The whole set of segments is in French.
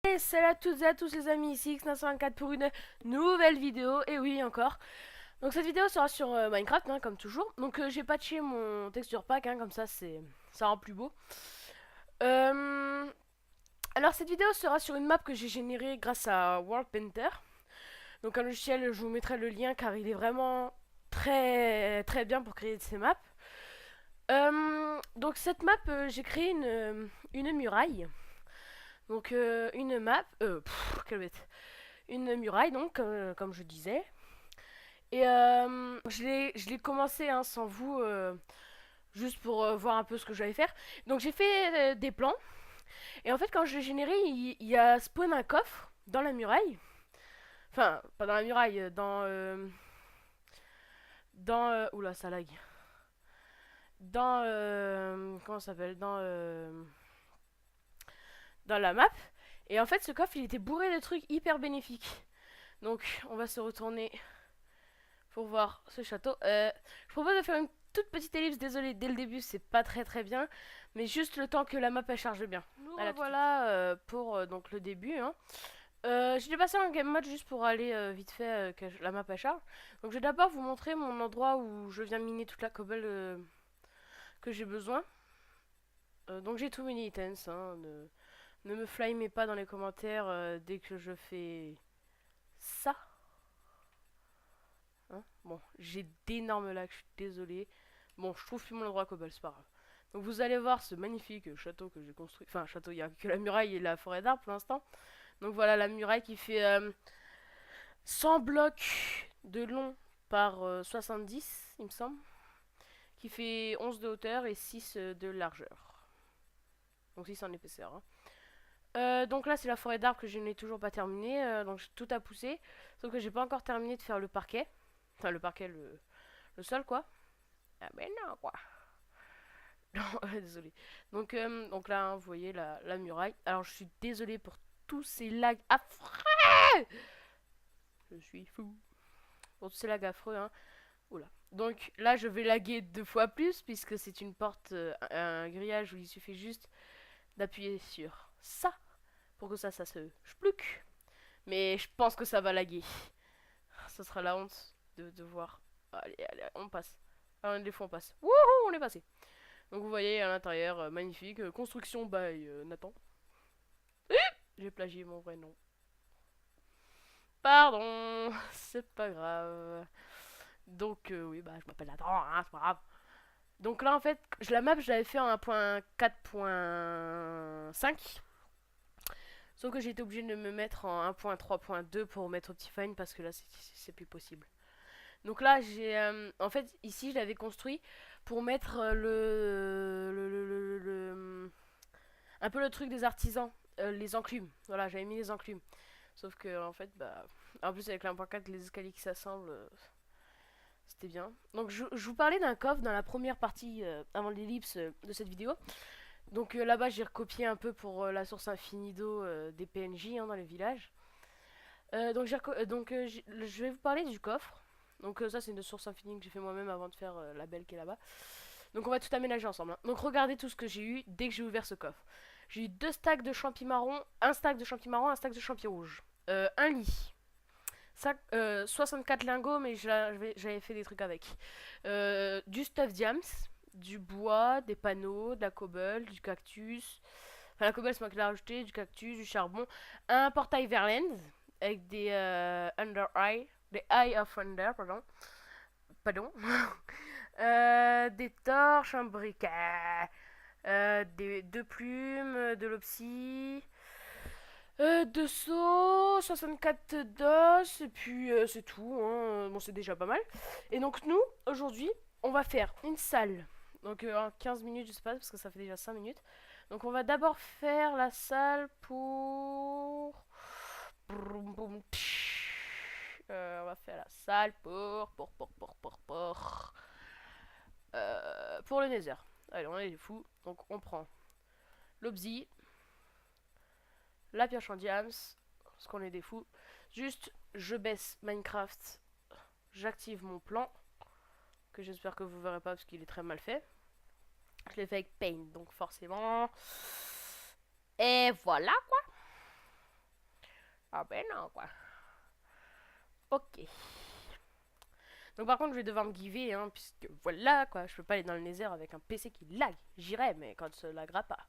Et salut à toutes et à tous les amis, ici X924 pour une nouvelle vidéo, et oui encore. Donc cette vidéo sera sur Minecraft, hein, comme toujours. Donc j'ai patché mon texture pack, hein, comme ça rend plus beau. Euh, alors cette vidéo sera sur une map que j'ai générée grâce à World Painter. Donc un logiciel, je vous mettrai le lien car il est vraiment très bien pour créer ces maps. Donc cette map, j'ai créé une muraille. Donc une map, quelle bête. Une muraille donc, comme je disais. Et je l'ai commencé hein, sans vous, juste pour voir un peu ce que j'allais faire. Donc j'ai fait des plans. Et en fait quand je l'ai généré, il y a spawn un coffre dans la muraille. Enfin, pas dans la muraille, oula, ça lag. Dans... comment ça s'appelle dans la map. Et en fait ce coffre il était bourré de trucs hyper bénéfiques. Donc on va se retourner pour voir ce château. Je propose de faire une toute petite ellipse, désolé, dès le début c'est pas très bien, mais juste le temps que la map elle charge bien. Nous voilà pour donc le début. Hein. J'ai dû passer en game mode juste pour aller vite fait que la map elle charge. Donc je vais d'abord vous montrer mon endroit où je viens miner toute la cobble que j'ai besoin. Donc j'ai tout mini items. Hein, ne me flimez pas dans les commentaires dès que je fais ça. Hein bon, j'ai d'énormes lags, je suis désolée. Bon, je trouve plus mon endroit cobble, c'est pas grave. Donc vous allez voir ce magnifique château que j'ai construit. Enfin, château, il n'y a que la muraille et la forêt d'arbres pour l'instant. Donc voilà la muraille qui fait 100 blocs de long par 70, il me semble. Qui fait 11 de hauteur et 6 de largeur. Donc 6 en épaisseur. Hein. Donc là, c'est la forêt d'arbres que je n'ai toujours pas terminée. Donc tout a poussé. Sauf que j'ai pas encore terminé de faire le parquet. Enfin, le parquet, le sol, quoi. Ah ben non, quoi. Non, désolé. Donc là, hein, vous voyez la muraille. Alors, je suis désolé pour tous ces lags affreux. Je suis fou. Pour tous ces lags affreux, hein. Oula. Donc là, je vais laguer 2 fois plus, puisque c'est une porte, un grillage où il suffit juste d'appuyer sur ça, pour que ça se splouque. Mais je pense que ça va laguer. Ce sera la honte de voir. Allez, on passe. Alors, des fois, on passe. Wouhou, on est passé. Donc vous voyez à l'intérieur, magnifique, construction by Nathan. J'ai plagié mon vrai nom. Pardon, c'est pas grave. Donc oui, bah je m'appelle Nathan, hein, c'est pas grave. Donc là en fait, la map je l'avais fait en 1.4.5. Sauf que j'ai été obligé de me mettre en 1.3.2 pour mettre Optifine parce que là c'est plus possible. Donc là j'ai en fait ici je l'avais construit pour mettre un peu le truc des artisans, les enclumes. Voilà, j'avais mis les enclumes. Sauf que en fait, bah, en plus avec l'1.4, les escaliers qui s'assemblent, c'était bien. Donc je vous parlais d'un coffre dans la première partie avant l'ellipse de cette vidéo. Donc là-bas, j'ai recopié un peu pour la source infinie d'eau des PNJ hein, dans les villages. Je vais vous parler du coffre. Donc ça, c'est une source infinie que j'ai fait moi-même avant de faire la belle qui est là-bas. Donc on va tout aménager ensemble. Hein. Donc regardez tout ce que j'ai eu dès que j'ai ouvert ce coffre. J'ai eu 2 stacks de champi marron, un stack de champi marron, un stack de champi rouge. Un lit. 64 lingots, mais j'avais fait des trucs avec. Du stuff diams, du bois, des panneaux, de la cobble, du cactus. Enfin, la cobble, c'est moi qui l'ai rajouté, du cactus, du charbon. Un portail Verland avec des Under Eye, des Eye of Under, pardon. Pardon. Des torches, un briquet. Deux plumes, de l'opsie. 2 seaux, 64 d'os, et puis c'est tout. Hein. Bon, c'est déjà pas mal. Et donc, nous, aujourd'hui, on va faire une salle. Donc, en 15 minutes, je sais pas, parce que ça fait déjà 5 minutes. Donc, on va d'abord faire la salle pour. On va faire la salle pour le Nether. Allez, on est des fous. Donc, on prend l'obsi, la pioche en diams, parce qu'on est des fous. Juste, je baisse Minecraft, j'active mon plan, que j'espère que vous verrez pas parce qu'il est très mal fait. Je l'ai fait avec Paint, donc forcément. Et voilà quoi. Ah ben non, quoi. Ok. Donc par contre, je vais devoir me giver, hein, puisque voilà, quoi. Je peux pas aller dans le Nether avec un PC qui lag. J'irai, mais quand ça laggera pas.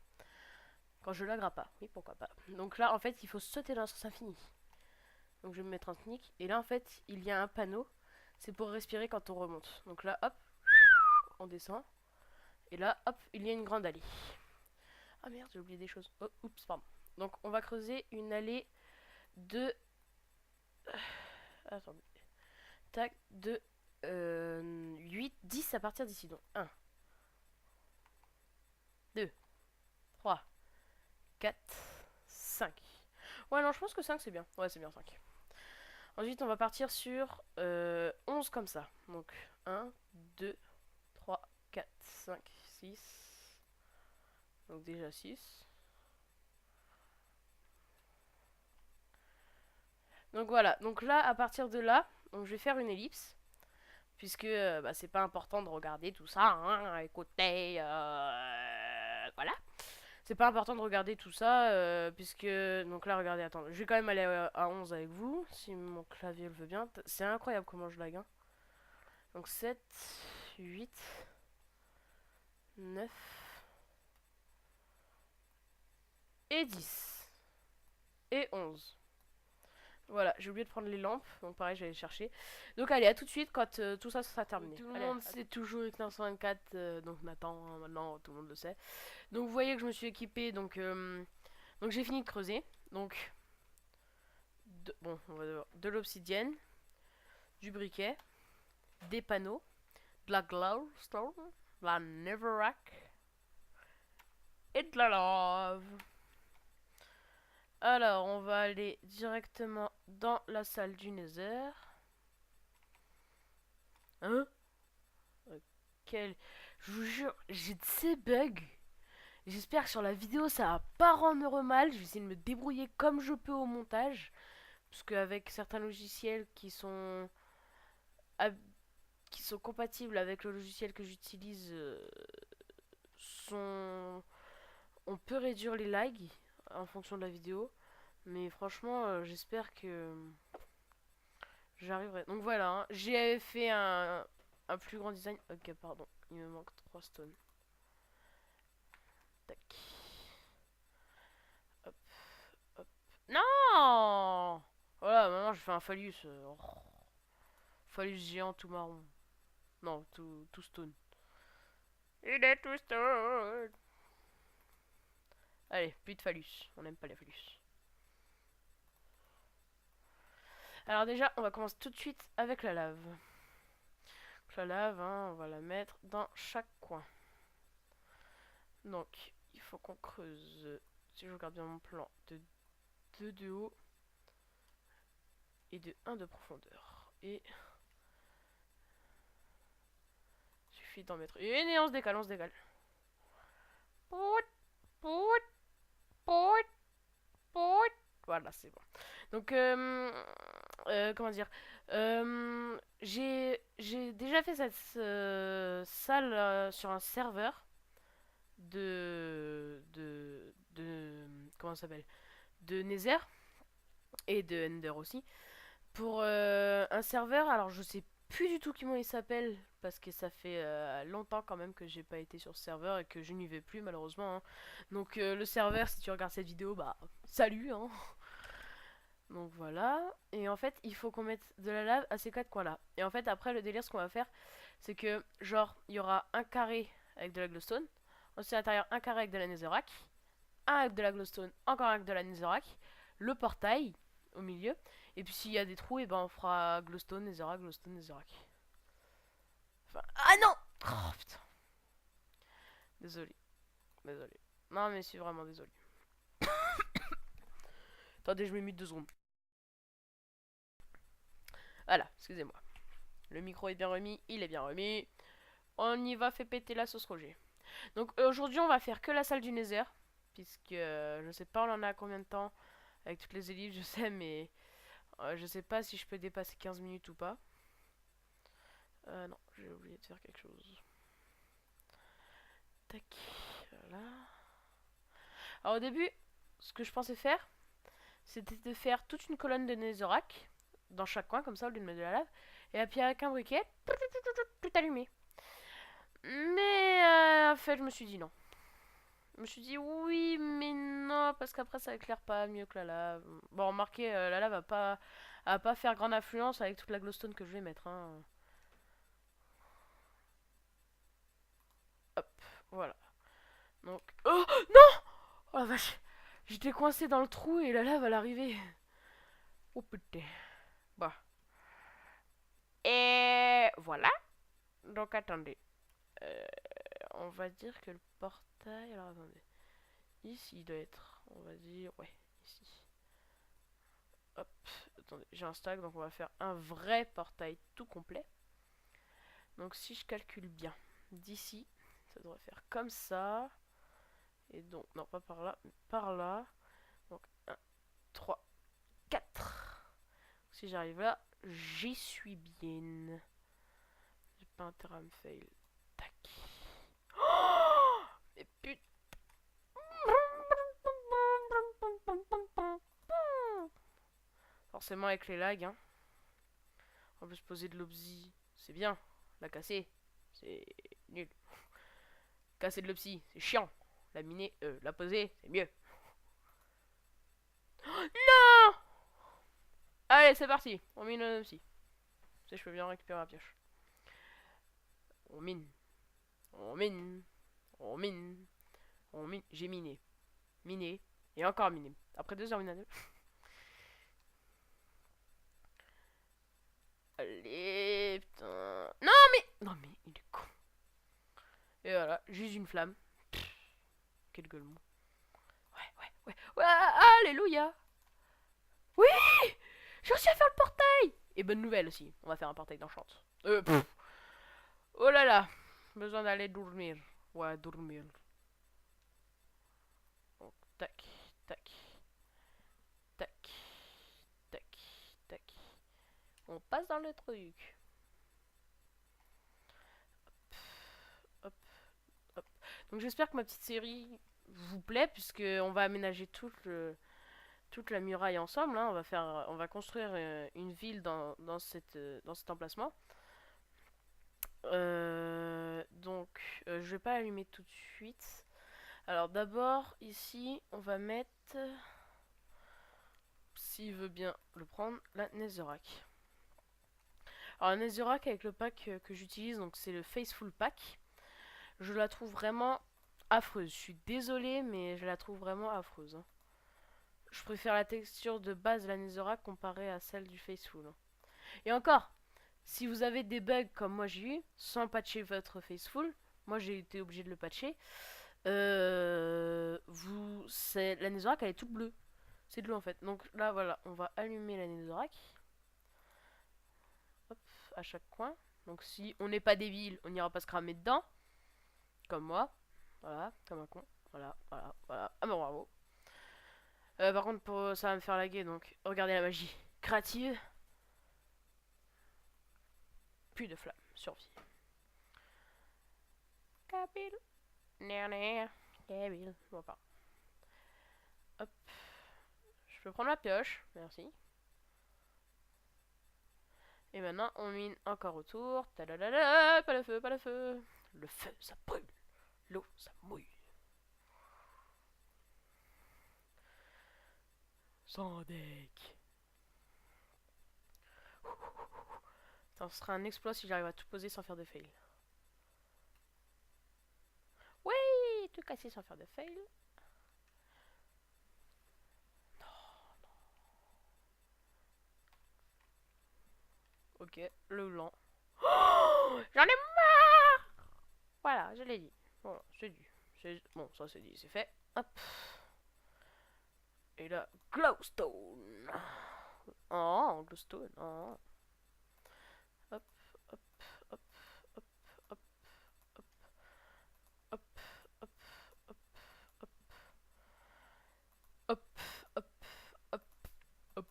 Quand je laggera pas, oui, pourquoi pas. Donc là, en fait, il faut sauter dans le sens infini. Donc je vais me mettre un sneak. Et là, en fait, il y a un panneau. C'est pour respirer quand on remonte. Donc là, hop, on descend. Et là, hop, il y a une grande allée. Ah merde, j'ai oublié des choses. Oh, oups, pardon. Donc on va creuser une allée de... Attendez. Tac, de 8, 10 à partir d'ici. Donc 1, 2, 3, 4, 5. Ouais, non, je pense que 5 c'est bien. Ouais, c'est bien 5. Ensuite, on va partir sur 11 comme ça. Donc 1, 2, 3, 4, 5, 6. Donc déjà 6. Donc voilà. Donc là, à partir de là, donc je vais faire une ellipse. Puisque bah, c'est pas important de regarder tout ça. Hein. Écoutez, voilà. C'est pas important de regarder tout ça, puisque... Donc là, regardez, attends. Je vais quand même aller à 11 avec vous, si mon clavier le veut bien. C'est incroyable comment je lag. Hein. Donc 7, 8, 9 et 10. Et 11. Voilà, j'ai oublié de prendre les lampes, donc pareil, j'allais chercher. Donc allez, à tout de suite quand tout ça sera terminé. Tout le monde sait toujours X924, donc Nathan, hein, maintenant tout le monde le sait. Donc vous voyez que je me suis équipé, donc j'ai fini de creuser. Donc, bon, on va devoir de l'obsidienne, du briquet, des panneaux, de la glowstone, de la netherrack et de la lave. Alors, on va aller directement dans la salle du Nether. Hein? Quel... Je vous jure, j'ai de ces bugs. J'espère que sur la vidéo, ça va pas rendre mal. Je vais essayer de me débrouiller comme je peux au montage. Parce qu'avec certains logiciels qui sont compatibles avec le logiciel que j'utilise, sont... on peut réduire les lags en fonction de la vidéo. Mais franchement, j'espère que j'arriverai. Donc voilà, hein, j'ai fait un plus grand design. Ok, pardon, il me manque 3 stones. Tac. Hop, hop. Non! Voilà, maintenant je fais un phallus. Phallus géant tout marron. Non, tout stone. Il est tout stone. Allez, plus de phallus. On n'aime pas les phallus. Alors déjà, on va commencer tout de suite avec la lave. La lave, hein, on va la mettre dans chaque coin. Donc, il faut qu'on creuse, si je regarde bien mon plan, de 2 de haut et de 1 de profondeur. Et il suffit d'en mettre une et on se décale, on se décale. Pout, pout, pout, pout. Voilà, c'est bon. Donc, comment dire, j'ai déjà fait cette salle sur un serveur comment ça s'appelle, de Nether et de Ender aussi, pour un serveur. Alors je sais plus du tout comment il s'appelle, parce que ça fait longtemps quand même que j'ai pas été sur ce serveur et que je n'y vais plus malheureusement, hein. Donc le serveur, si tu regardes cette vidéo, bah salut, hein. Donc voilà, et en fait il faut qu'on mette de la lave à ces 4 coins là. Et en fait après le délire, ce qu'on va faire, c'est que genre il y aura un carré avec de la glowstone, ensuite à l'intérieur un carré avec de la netherrack, un avec de la glowstone, encore un avec de la netherrack, le portail au milieu, et puis s'il y a des trous, et ben on fera glowstone, netherrack, glowstone, netherrack. Enfin, ah non. Oh putain. Désolé. Désolé. Non mais je suis vraiment désolé. Attendez, je me mute 2 secondes. Voilà, excusez-moi. Le micro est bien remis, il est bien remis. On y va, fait péter la sauce Roger. Donc aujourd'hui, on va faire que la salle du Nether. Puisque je sais pas, on en a à combien de temps avec toutes les élites, je sais, mais je sais pas si je peux dépasser 15 minutes ou pas. Non, j'ai oublié de faire quelque chose. Tac, voilà. Alors au début, ce que je pensais faire, c'était de faire toute une colonne de netherrack dans chaque coin, comme ça, au lieu de mettre de la lave. Et puis avec un briquet, tout allumé. Mais en fait, je me suis dit non. Je me suis dit oui, mais non, parce qu'après ça éclaire pas mieux que la lave. Bon, remarquez, la lave va pas faire grande influence avec toute la glowstone que je vais mettre. Hein. Hop, voilà. Donc. Oh non! Oh la vache! J'étais coincé dans le trou et la lave elle arrivait. Oh putain. Bah. Et voilà. Donc attendez. Euh, on va dire que le portail. Alors attendez. Ici il doit être. On va dire. Ouais, ici. Hop. Attendez, j'ai un stack donc on va faire un vrai portail tout complet. Donc si je calcule bien, d'ici, ça devrait faire comme ça. Et donc, non pas par là, mais par là. Donc 1, 3, 4. Si j'arrive là, j'y suis bien. J'ai pas intérêt à me fail. Tac. Oh mais putain. Forcément avec les lags, hein. On peut se poser de l'obsi. C'est bien. La casser, c'est nul. Casser de l'obsi, c'est chiant. La miner, la poser, c'est mieux. Non! Allez, c'est parti. On mine un obsi. Tu sais, je peux bien récupérer la pioche. On mine. On mine. On mine. On mine. J'ai miné. Miné. Et encore miné. Après 2 heures minades. Allez, putain. Non, mais. Non, mais il est con. Et voilà, juste une flamme. Pff, quel gueulement. Ouais, alléluia. Oui! J'ai réussi à faire le portail! Et bonne nouvelle aussi, on va faire un portail d'enchante. Oh là là, besoin d'aller dormir. Ouais, dormir. Donc, tac, tac, tac, tac, tac. On passe dans le truc. Hop, hop. Donc j'espère que ma petite série vous plaît, puisque on va aménager toute la muraille ensemble. Hein. On va construire une ville dans cet emplacement. Je vais pas allumer tout de suite. Alors d'abord ici on va mettre, s'il veut bien le prendre, la netherrack. Alors la netherrack avec le pack que j'utilise, donc c'est le Faithful Pack. Je la trouve vraiment affreuse. Je suis désolée mais je la trouve vraiment affreuse. Hein. Je préfère la texture de base de la netherrack comparée à celle du Faithful. Hein. Et encore, si vous avez des bugs comme moi j'ai eu, sans patcher votre Faithful, moi j'ai été obligé de le patcher. La netherrack elle est toute bleue. C'est de l'eau en fait. Donc là voilà, on va allumer la netherrack. Hop, à chaque coin. Donc si on n'est pas débile, on n'ira pas se cramer dedans. Comme moi. Voilà, comme un con. Voilà, voilà, voilà. Ah bah bravo. Par contre, ça va me faire laguer, donc regardez la magie. Créative. Plus de flammes. Survie. Kabyle. Kabyle. Bon, pas. Hop. Je peux prendre la pioche. Merci. Et maintenant, on mine encore autour. Tadadada, pas le feu, pas le feu. Le feu, ça brûle. L'eau, ça mouille. Sans deck. Ça sera un exploit si j'arrive à tout poser sans faire de fail. Oui, tout casser sans faire de fail. Ok, le blanc. Oh, j'en ai marre. Voilà, je l'ai dit. Voilà, c'est dit. Bon, ça c'est dit, c'est fait. Hop. Et là, glowstone. Oh, glowstone. Oh. Hop, hop, hop, hop, hop, hop, hop, hop, hop, hop, hop, hop, hop,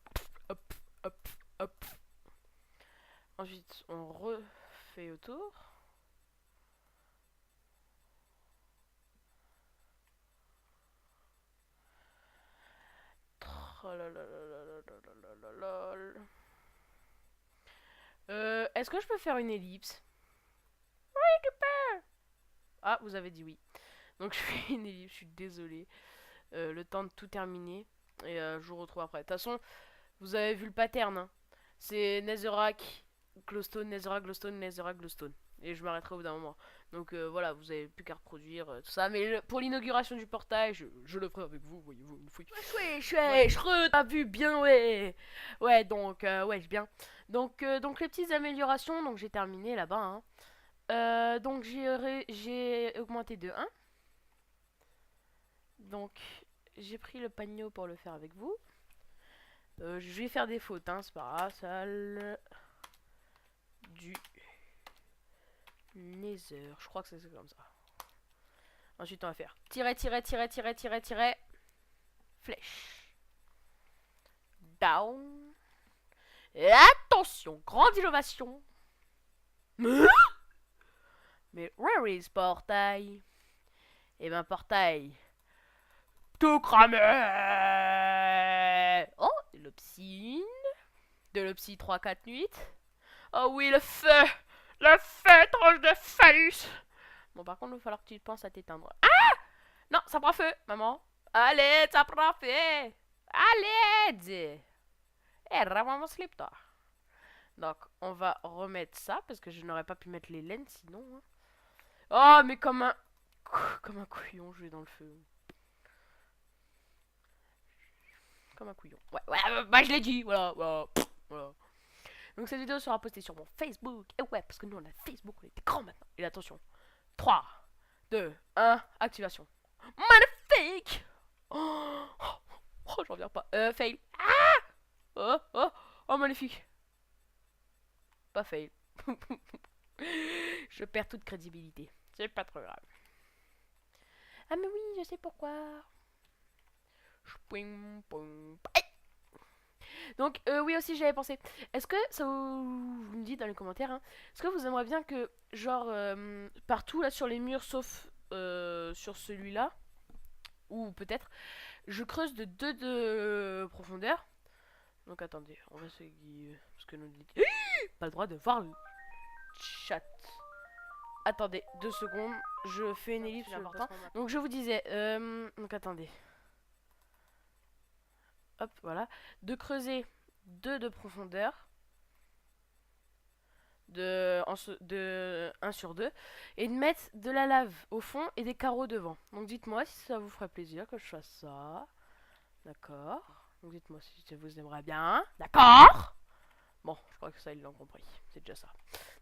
hop, hop, hop, hop. Ensuite, on refait autour. Oh là là là Est-ce que je peux faire une ellipse? Ah, vous avez dit oui. Donc je fais une ellipse, je suis désolé. Le temps de tout terminer. Et je vous retrouve après. De toute façon, vous avez vu le pattern. Hein. C'est Netherrack, Glowstone, Netherrack, Glowstone, Netherrack, Glowstone. Et je m'arrêterai au bout d'un moment. Donc voilà, vous avez plus qu'à reproduire tout ça. Mais pour l'inauguration du portail, je le ferai avec vous, voyez-vous, une fois. Je t'as vu bien, ouais. Ouais, donc, ouais, bien. Donc les petites améliorations, donc j'ai terminé là-bas. Hein. Donc j'ai augmenté de 1. Donc j'ai pris le panneau pour le faire avec vous. Je vais faire des fautes, hein, c'est pas grave. Salle du Nether. Je crois que c'est comme ça. Ensuite, on va faire tirer, tirer, tirer, tirer, tirer, tirer. Flèche. Down. Et attention, grande innovation. Mais where is portail? Et ben portail. Tout cramé. Oh, de l'obscene. De l'obscene 3, 4, 8. Oh oui, le feu. Le feu, tranche de phallus. Bon, par contre, il va falloir que tu penses à t'éteindre. Ah! Non, ça prend feu, maman. Allez, ça prend feu. Allez. Eh, vraiment slip, toi. Donc, on va remettre ça, parce que je n'aurais pas pu mettre les laines, sinon. Hein. Oh, mais comme un couillon, je vais dans le feu. Comme un couillon. Ouais, bah je l'ai dit, voilà. Donc cette vidéo sera postée sur mon Facebook. Et ouais, parce que nous on a Facebook, on est grand maintenant. Et attention. 3, 2, 1, activation. Magnifique. Oh, j'en reviens pas. Fail. Ah. Oh, magnifique. Pas fail. Je perds toute crédibilité. C'est pas trop grave. Ah mais oui, je sais pourquoi. Donc oui aussi j'avais pensé. Est-ce que ça vous me dites dans les commentaires hein, est-ce que vous aimeriez bien que genre partout là sur les murs sauf sur celui-là ou peut-être je creuse de 2 de profondeur. Donc attendez, on va se guider parce que nous pas le droit de voir le chat. Attendez 2 secondes, je fais une ellipse important. Donc je vous disais donc attendez. Hop, voilà. De creuser 2 de profondeur. De 1 sur 2. Et de mettre de la lave au fond et des carreaux devant. Donc dites-moi si ça vous ferait plaisir que je fasse ça. D'accord. Donc dites-moi si ça vous aimerait bien. D'accord. Bon, je crois que ça, ils l'ont compris. C'est déjà ça.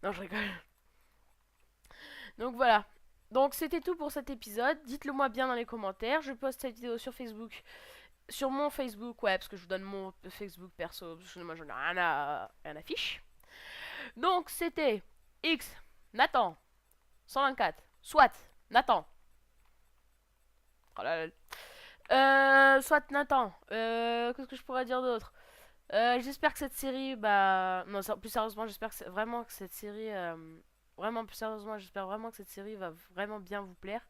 Non, je rigole. Donc voilà. Donc c'était tout pour cet épisode. Dites-le moi bien dans les commentaires. Je poste cette vidéo sur Facebook. Sur mon Facebook, ouais, parce que je vous donne mon Facebook perso, parce que moi j'en ai rien à fiche. Donc c'était X, Nathan, 124, soit Nathan. Oh là là. Soit Nathan. Qu'est-ce que je pourrais dire d'autre? J'espère que cette série, bah. Non, plus sérieusement, j'espère que vraiment que cette série. Vraiment, plus sérieusement, j'espère vraiment que cette série va vraiment bien vous plaire.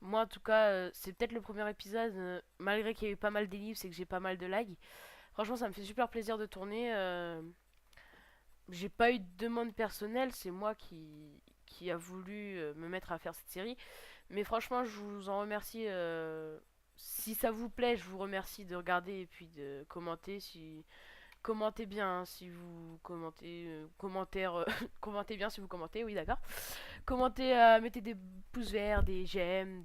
Moi, en tout cas, c'est peut-être le premier épisode, malgré qu'il y a eu pas mal d'ellipses et que j'ai pas mal de lag. Franchement, ça me fait super plaisir de tourner. J'ai pas eu de demande personnelle, c'est moi qui a voulu me mettre à faire cette série. Mais franchement, je vous en remercie. Si ça vous plaît, je vous remercie de regarder et puis de commenter. Commentez bien hein, si vous commentez. Commentez bien si vous commentez, oui, d'accord. Commentez, mettez des pouces verts, des j'aime,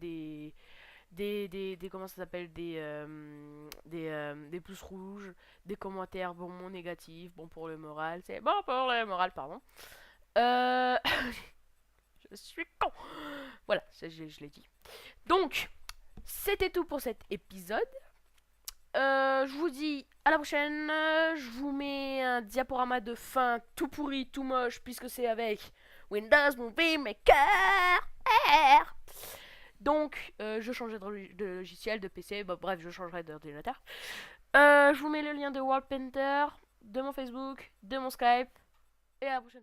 comment ça s'appelle des pouces rouges, des commentaires bon négatifs, bon pour le moral, c'est bon pour le moral, pardon. Je suis con. Voilà, je l'ai dit. Donc, c'était tout pour cet épisode. Je vous dis à la prochaine. Je vous mets un diaporama de fin tout pourri, tout moche, puisque c'est avec Windows Movie Maker R. Donc, je changerai de logiciel, de PC, bah, bref, je changerai d'ordinateur. Je vous mets le lien de World Painter, de mon Facebook, de mon Skype, et à la prochaine.